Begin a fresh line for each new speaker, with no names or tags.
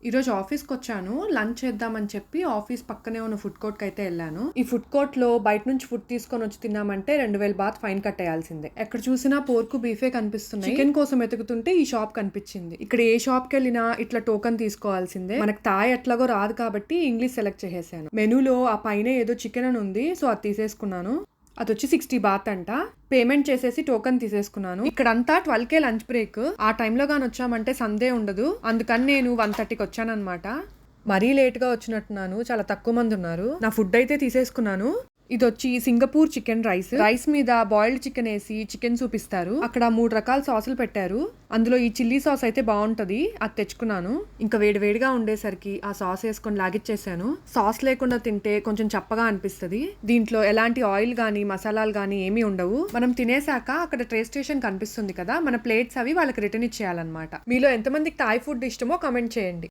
ఈరోజు ఆఫీస్కి వచ్చాను. లంచ్ చేద్దామని చెప్పి ఆఫీస్ పక్కనే ఉన్న ఫుడ్ కోర్ట్కి అయితే వెళ్ళాను. ఈ ఫుడ్ కోర్ట్ లో బయట నుంచి ఫుడ్ తీసుకొని వచ్చి తిన్నామంటే 2000 బాత్ ఫైన్ కట్టేయాల్సిందే. ఎక్కడ చూసినా పోర్కు బీఫే కనిపిస్తున్నాయి. చికెన్ కోసం వెతుకుతుంటే ఈ షాప్ కనిపించింది. ఇక్కడ ఏ షాప్ కి వెళ్ళినా ఇట్లా టోకన్ తీసుకోవాల్సిందే. మనకు థాయ్ ఎట్లాగో రాదు కాబట్టి ఇంగ్లీష్ సెలెక్ట్ చేసేసాను. మెనూలో ఆ పైన ఏదో చికెన్ అని ఉంది, సో అది తీసేసుకున్నాను. అది వచ్చి 60 బాత్ అంట. పేమెంట్ చేసేసి టోకన్ తీసేసుకున్నాను. ఇక్కడంతా 12K లంచ్ బ్రేక్. ఆ టైంలో గాని వచ్చామంటే సందే ఉండదు. అందుకని నేను 1:30కి వచ్చానన్నమాట. మరీ లేట్ గా వచ్చినట్టున్నాను, చాలా తక్కువ మంది ఉన్నారు. నా ఫుడ్ అయితే తీసేసుకున్నాను. ఇది వచ్చి సింగపూర్ చికెన్ రైస్ మీద బాయిల్డ్ చికెన్ వేసి చికెన్ సూప్ ఇస్తారు. అక్కడ 3 రకాల సాసులు పెట్టారు. అందులో ఈ చిల్లీ సాస్ అయితే బాగుంటది, అది తెచ్చుకున్నాను. ఇంకా వేడివేడిగా ఉండేసరికి ఆ సాస్ వేసుకొని లాగిచ్చేసాను. సాస్ లేకుండా తింటే కొంచెం చప్పగా అనిపిస్తది. దీంట్లో ఎలాంటి ఆయిల్ గానీ మసాలాలు గానీ ఏమీ ఉండవు. మనం తినేసాక అక్కడ ట్రే స్టేషన్ కనిపిస్తుంది కదా, మన ప్లేట్స్ అవి వాళ్ళకి రిటర్న్ ఇచ్చేయాలన్నమాట. మీలో ఎంతమందికి థాయ్ ఫుడ్ ఇష్టమో కమెంట్ చేయండి.